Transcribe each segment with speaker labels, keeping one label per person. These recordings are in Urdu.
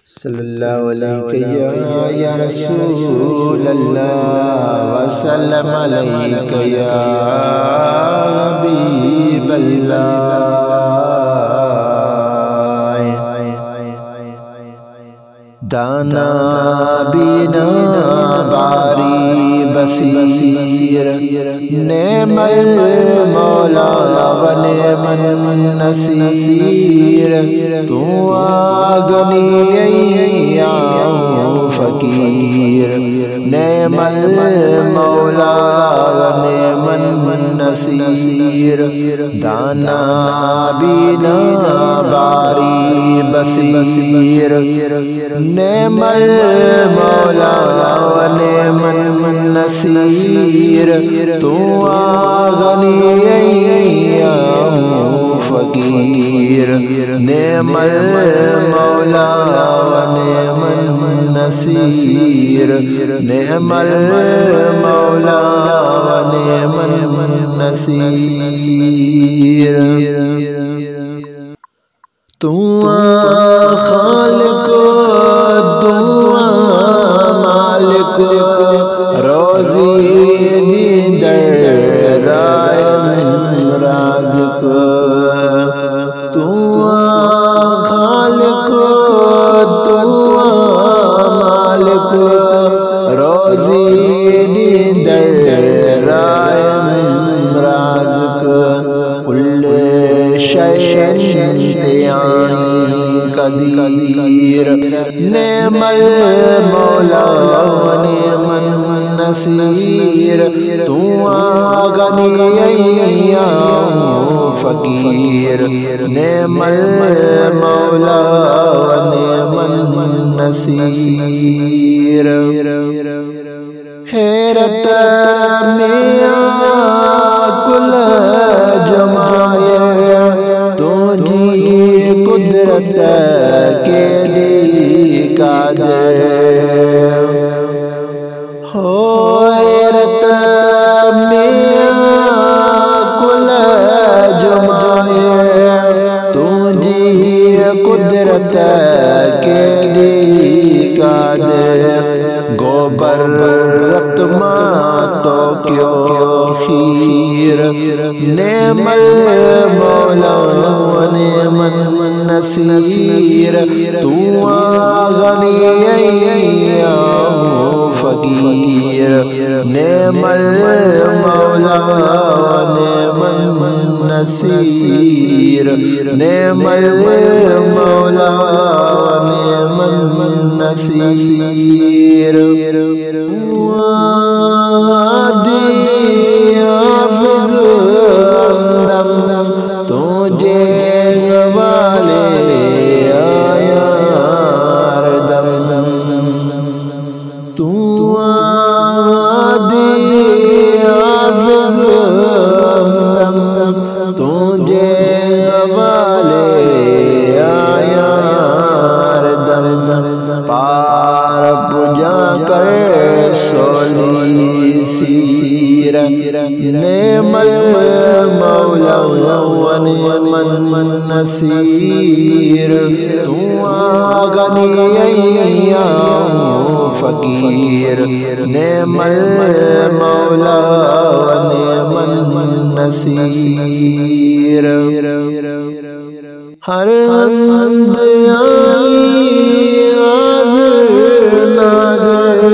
Speaker 1: صلی اللہ علیہ یا رسول اللہ وسلم علیک یا حبیب اللہ۔ دانا بینا باری بصیر نعم المولا و نعم النصیر۔ تو آگنی یا فقیر نعم المولا و نعم النصیر۔ دانا بینا باری بصیر نعم المولا و نعم النصیر۔ تو آغنی یا فقیر نعم المولا و نعم النصیر۔ نعم المولا و نعم النصیر۔ تو خالق مالک روزی دیدر رازق۔ تو خالق مالک روزی دیدر رازق۔ کل شیء قدیر نعم المولا و نعم النصیر۔ تو آغنی یا فقیر نعم المولا و نعم النصیر۔ حیرت میں کل جمائر تجھی قدرت کے لیے قادر۔ حیرت میں کل جمائر تجھی قدرت کے لیے قادر۔ گوبر رتما تو کیوں خیر نعم المولا و نعم النصیر۔ تو آغنی یا فقیر نعم المولا و نعم النصیر۔ نعم المولا و نعم النصیر۔ حافظ تجھے والے آیا دم تو حافظ تجھے والے آیا دم پار پجا کر سولی سیر نعم المولا و نعم النصیر۔ تو آغنی یا فقیر نعم المولا و نعم النصیر۔ ہر اند آئی حاضر ناظر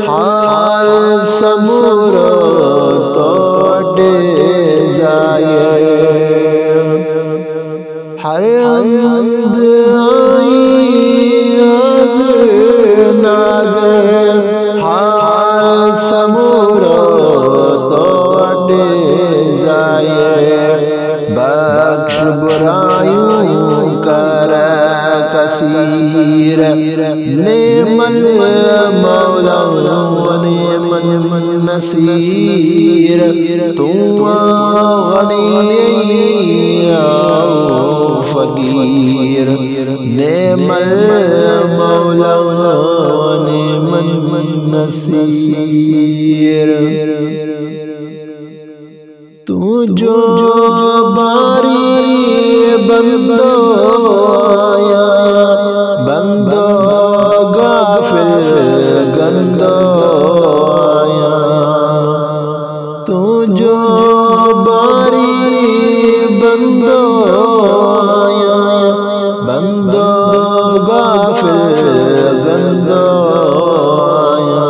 Speaker 1: حال سمور توڑے ظاہر۔ ہر اند آئی حاضر ناظر حال سمور توڑے ظاہر۔ بخش برائیوں کر کثیر نعم المولا و نعم النصیر۔ تو آغنی یا فقیر نعم المولا و نعم النصیر۔ تو جو باری بندو آیا بندو گندو آیا تو جو باری بندو آیا بندو غافل گندو آیا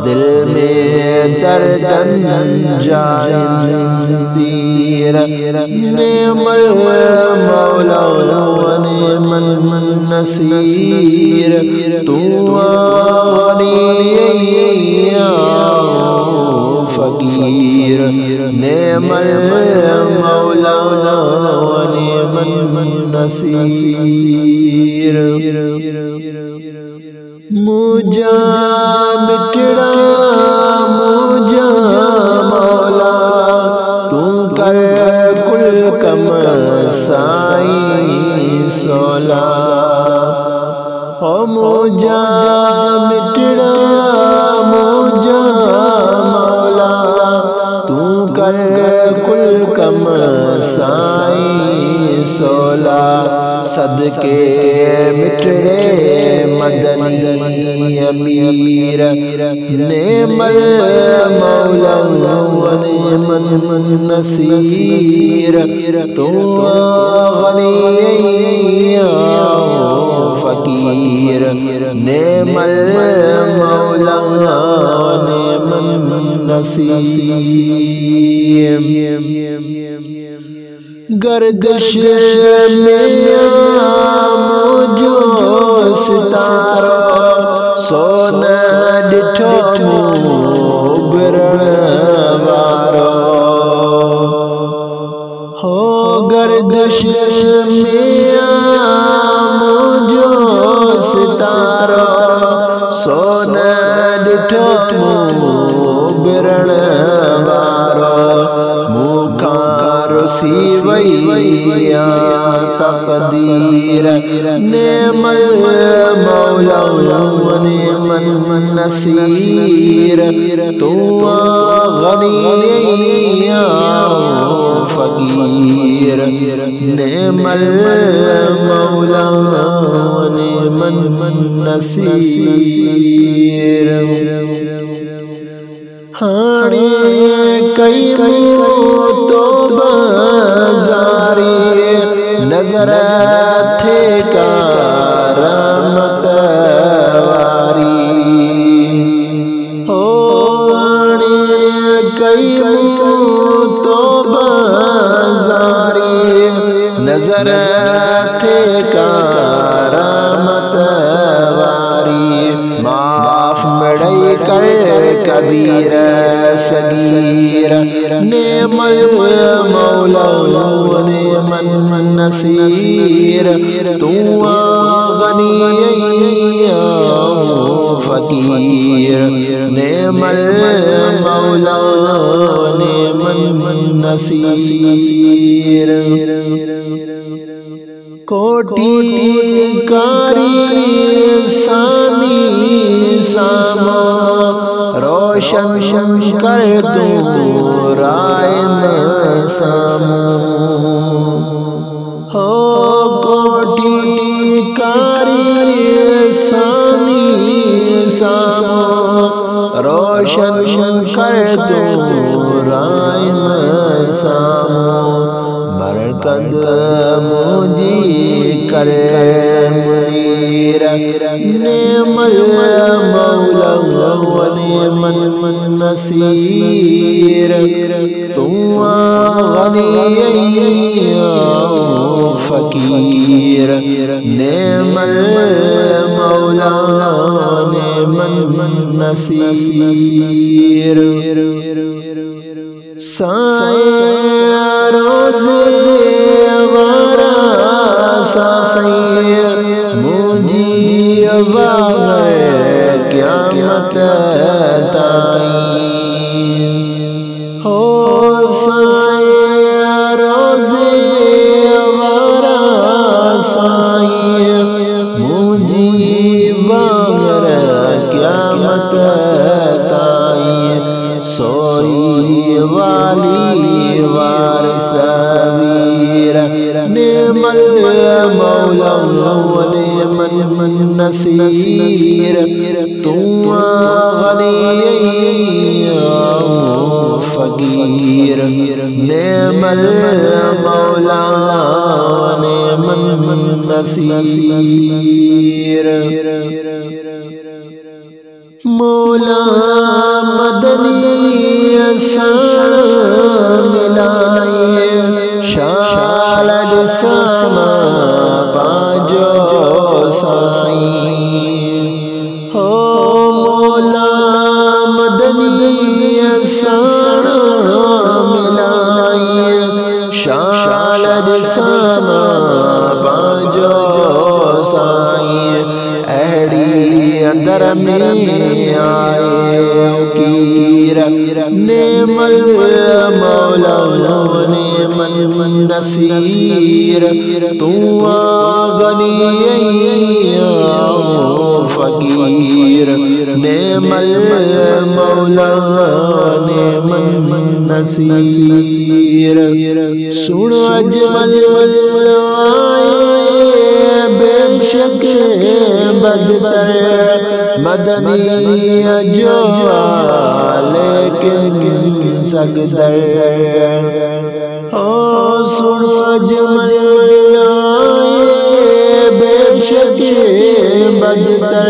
Speaker 1: دل میں دردن جائیں دیر نعم المولا ونعم النصیر تو غنی یا فقیر نعم المولا ونعم النصیر مجھا مٹڑا مجھا مولا تو کر کل کم سائی سولا او مجھا مٹڑا مجھا مولا تو کر کل کم سائی سولا صدقے مٹڑے مدنی امیر نعم المولا ونعم النصیر تو غنی یا فقیر نعم المولا ونعم النصیر گردش میں مجھو ستارہ سونا ڈٹھو برن وارو ہو گردش میں مجھو ستارہ سونا ڈٹھو برن وارو سی ویا تقدیر نعم المولا ونعم النصیر تو غنی یا فقیر نعم المولا ونعم النصیر ہاڑے کئی تو بازاری نظر تھے کارمت واری ہو ہاڑے کئی تو بازاری نظر تھے کارمت واری معاف مڑئی کر کبیر صغیر نعم المولا ونعم النصیر تو غنی یا فقیر نعم المولا ونعم النصیر کوٹی کاری سامی ساما روشن کر دوں رائے میں سامو ہو کوٹی کاری سامی ساما روشن کر دوں رائے میں سامو برکت مجھے کر منیر نعم المولا ونعم النصیر تو غنی یا فقیر نعم المولا ونعم النصیر سائے روزے ہمارا سائے مجھے واغر قیامت تائیں ہو سائے روزے ہمارا سائے مجھے واغر قیامت تائیں سوئی والی وارث ویر نعم المولا ونعم النصير تو غنی فقیر نعم المولا نعم النصير مولا مدنی سان ملائے شالد سما پاجو سائیں ہو مولا مدنی سان ملائے شالد سما پاجو سائیں اہڑی اندر میں آئے کیر نعم المولا نعم النصير تو غنی فقیر نعم المولا نعم النصير سن اجمل آئے بے شک بدتر مدنی جو لیکن سگدر سن اجمل آئے بے شک بدتر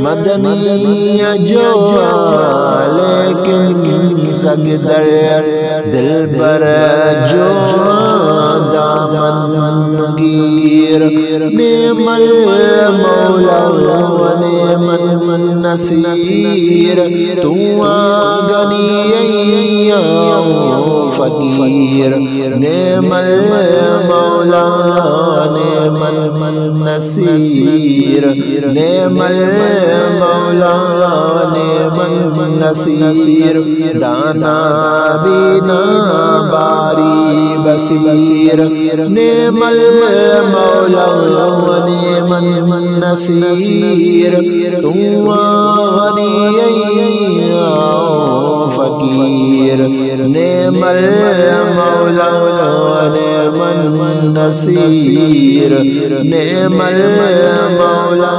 Speaker 1: مدنی جو لیکن سگدر دل پر جو دامن گیر نعم المولا ونعم النصير تو غنی فقیر نعم المولا نعم النصير نعم المولا نعم النصير دانا بینا باری بصیر نعم المولا ونعم النصير تو غنی فقیر نعم المولا ونعم النصير نعم المولا